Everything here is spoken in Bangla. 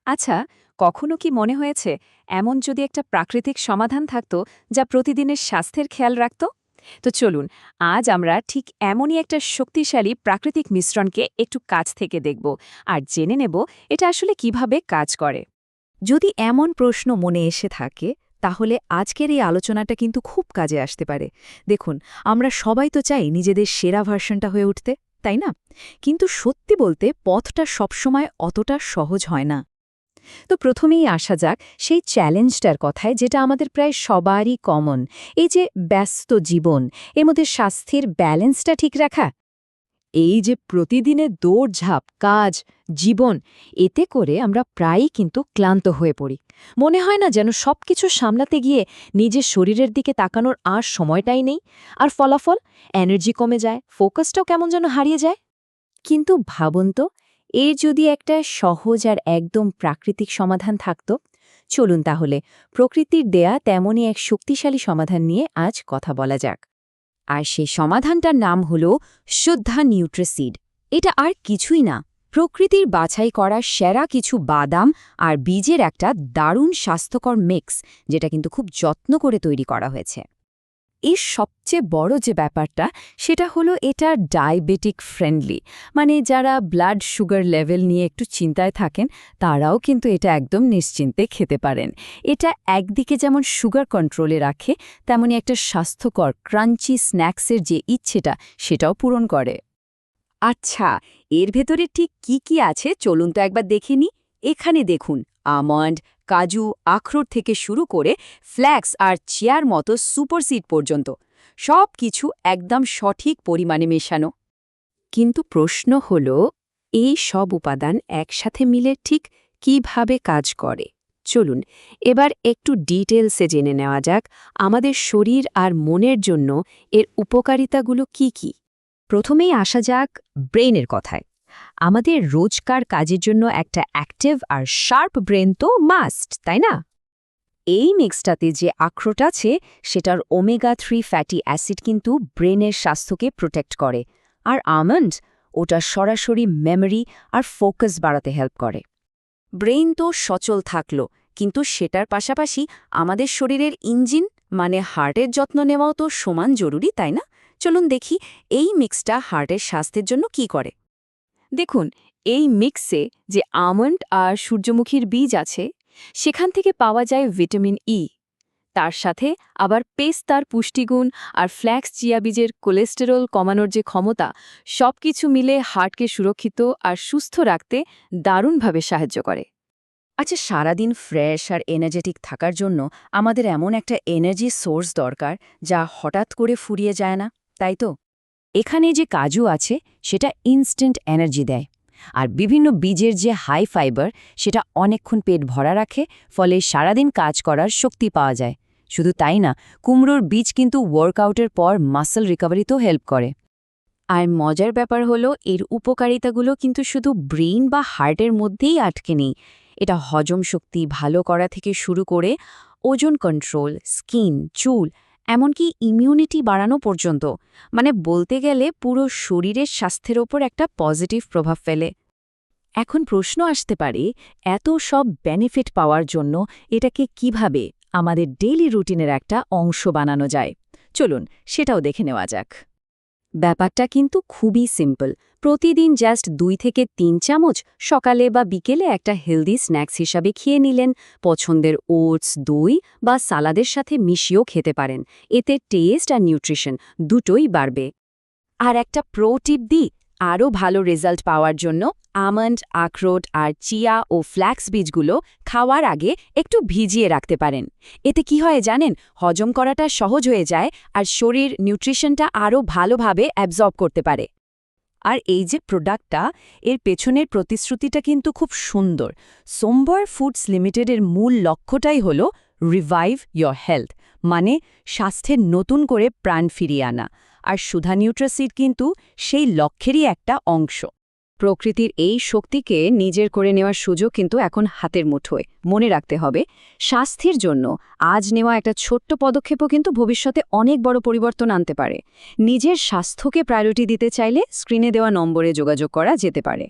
আচ্ছা, কখনো কি মনে হয়েছে এমন যদি একটা প্রাকৃতিক সমাধান থাকতো যা প্রতিদিনের স্বাস্থ্যের খেয়াল রাখত? তো চলুন, আজ আমরা ঠিক এমনই একটা শক্তিশালী প্রাকৃতিক মিশ্রণকে একটু কাছ থেকে দেখব আর জেনে নেব এটা আসলে কিভাবে কাজ করে। যদি এমন প্রশ্ন মনে এসে থাকে তাহলে আজকের এই আলোচনাটা কিন্তু খুব কাজে আসতে পারে। দেখুন, আমরা সবাই তো চাই নিজেদের সেরা ভার্সনটা হয়ে উঠতে, তাই না? কিন্তু সত্যি বলতে পথটা সবসময় অতটা সহজ হয় না। তো প্রথমেই আসা যাক সেই চ্যালেঞ্জটার কথায়, যেটা আমাদের প্রায় সবারই কমন। এই যে ব্যস্ত জীবন, এর মধ্যে স্বাস্থ্যের ব্যালেন্সটা ঠিক রাখা। এই যে প্রতিদিনের দৌড়ঝাঁপ, কাজ, জীবন, এতে করে আমরা প্রায়ই কিন্তু ক্লান্ত হয়ে পড়ি। মনে হয় না যেন সবকিছু সামলাতে গিয়ে নিজের শরীরের দিকে তাকানোর আর সময়টাই নেই। আর ফলাফল, এনার্জি কমে যায়, ফোকাসটাও কেমন যেন হারিয়ে যায়। কিন্তু ভাবুন তো, এর যদি একটা সহজ আর একদম প্রাকৃতিক সমাধান থাকত। চলুন তাহলে প্রকৃতির দেয়া তেমনই এক শক্তিশালী সমাধান নিয়ে আজ কথা বলা যাক। আর সেই সমাধানটার নাম হল শুদ্ধা নিউট্রিসিড। এটা আর কিছুই না, প্রকৃতির বাছাই করা সেরা কিছু বাদাম আর বীজের একটা দারুণ স্বাস্থ্যকর মিক্স, যেটা কিন্তু খুব যত্ন করে তৈরি করা হয়েছে। এর সবচেয়ে বড় যে ব্যাপারটা, সেটা হলো এটা ডায়াবেটিক ফ্রেন্ডলি। মানে যারা ব্লাড সুগার লেভেল নিয়ে একটু চিন্তায় থাকেন, তারাও কিন্তু এটা একদম নিশ্চিন্তে খেতে পারেন। এটা একদিকে যেমন সুগার কন্ট্রোলে রাখে, তেমনি একটা স্বাস্থ্যকর ক্রাঞ্চি স্ন্যাক্সের যে ইচ্ছেটা, সেটাও পূরণ করে। আচ্ছা, এর ভেতরে ঠিক কি কি আছে চলুন তো একবার দেখে নিই। এখানে দেখুন, আমন্ড, কাজু, আখরোট থেকে শুরু করে ফ্ল্যাক্স আর চিয়ার মতো সুপার সিড পর্যন্ত সব কিছু একদম সঠিক পরিমাণে মেশানো। কিন্তু প্রশ্ন হল, এই সব উপাদান একসাথে মিলে ঠিক কিভাবে কাজ করে? চলুন এবার একটু ডিটেলসে জেনে নেওয়া যাক আমাদের শরীর আর মনের জন্য এর উপকারিতাগুলো কি কি। প্রথমেই আসা যাক ব্রেনের কথায়। আমাদের রোজকার কাজের জন্য একটা অ্যাক্টিভ আর শার্প ব্রেন তো মাস্ট, তাই না? এই মিক্সটাতে যে আখরোট আছে, সেটার ওমেগা-3 ফ্যাটি অ্যাসিড কিন্তু ব্রেনের স্বাস্থ্যকে প্রোটেক্ট করে। আর আমন্ড, ওটা সরাসরি মেমরি আর ফোকাস বাড়াতে হেল্প করে। ব্রেইন তো সচল থাকলো, কিন্তু সেটার পাশাপাশি আমাদের শরীরের ইঞ্জিন মানে হার্টের যত্ন নেওয়াও তো সমান জরুরি, তাই না? চলুন দেখি এই মিক্সটা হার্টের স্বাস্থ্যের জন্য কি করে। দেখুন, এই মিক্সে যে আমন্ড আর সূর্যমুখীর বীজ আছে, সেখান থেকে পাওয়া যায় ভিটামিন ই। তার সাথে আবার পেস্তার পুষ্টিগুণ আর ফ্ল্যাক্স চিয়া বীজের কোলেস্টেরল কমানোর যে ক্ষমতা, সবকিছু মিলে হার্টকে সুরক্ষিত আর সুস্থ রাখতে দারুণভাবে সাহায্য করে। আচ্ছা, সারাদিন ফ্রেশ আর এনার্জেটিক থাকার জন্য আমাদের এমন একটা এনার্জি সোর্স দরকার, যা হঠাৎ করে ফুরিয়ে যায় না, তাই তো? এখানে যে কাজু আছে, সেটা ইনস্ট্যান্ট এনার্জি দেয়। আর বিভিন্ন বীজের যে হাই ফাইবার, সেটা অনেকক্ষণ পেট ভরা রাখে, ফলে সারাদিন কাজ করার শক্তি পাওয়া যায়। শুধু তাই না, কুমড়োর বীজ কিন্তু ওয়ার্কআউটের পর মাসল রিকভারিতেও হেল্প করে। আর মজার ব্যাপার হলো, এর উপকারিতাগুলো কিন্তু শুধু ব্রেইন বা হার্টের মধ্যেই আটকে নেই। এটা হজম শক্তি ভালো করা থেকে শুরু করে ওজন কন্ট্রোল, স্কিন, চুল, এমনকি ইমিউনিটি বাড়ানো পর্যন্ত, মানে বলতে গেলে পুরো শরীরের স্বাস্থ্যের ওপর একটা পজিটিভ প্রভাব ফেলে। এখন প্রশ্ন আসতে পারে, এত সব বেনিফিট পাওয়ার জন্য এটাকে কিভাবে আমাদের ডেইলি রুটিনের একটা অংশ বানানো যায়? চলুন সেটাও দেখে নেওয়া যাক। ব্যাপারটা কিন্তু খুবই সিম্পল। প্রতিদিন জাস্ট 2 থেকে 3 চামচ সকালে বা বিকেলে একটা হেলদি স্ন্যাক্স হিসাবে খেয়ে নিলেন। পছন্দের ওটস, দই বা সালাদের সাথে মিশিয়েও খেতে পারেন। এতে টেস্ট আর নিউট্রিশন দুটোই বাড়বে। আর একটা প্রো টিপ দিই, আরও ভালো রেজাল্ট পাওয়ার জন্য আমন্ড, আখরোট আর চিয়া ও ফ্ল্যাক্স বীজগুলো খাওয়ার আগে একটু ভিজিয়ে রাখতে পারেন। এতে কি হয় জানেন, হজম করাটা সহজ হয়ে যায় আর শরীর নিউট্রিশনটা আরও ভালোভাবে অ্যাবজর্ব করতে পারে। আর এই যে প্রোডাক্টটা, এর পেছনের প্রতিশ্রুতিটা কিন্তু খুব সুন্দর। সোমবার ফুডস লিমিটেডের মূল লক্ষ্যটাই হল রিভাইভ ইয়োর হেলথ, মানে স্বাস্থ্যের নতুন করে প্রাণ ফিরিয়ে আনা। আর সুধা নিউট্রিসিড কিন্তু সেই লক্ষ্যেরই একটা অংশ। প্রকৃতির এই শক্তিকে নিজের করে নেওয়ার সুযোগ কিন্তু এখন হাতের মুঠোয়। মনে রাখতে হবে, স্বাস্থ্যের জন্য আজ নেওয়া একটা ছোট্ট পদক্ষেপও কিন্তু ভবিষ্যতে অনেক বড় পরিবর্তন আনতে পারে। নিজের স্বাস্থ্যকে প্রায়োরিটি দিতে চাইলে স্ক্রিনে দেওয়া নম্বরে যোগাযোগ করা যেতে পারে।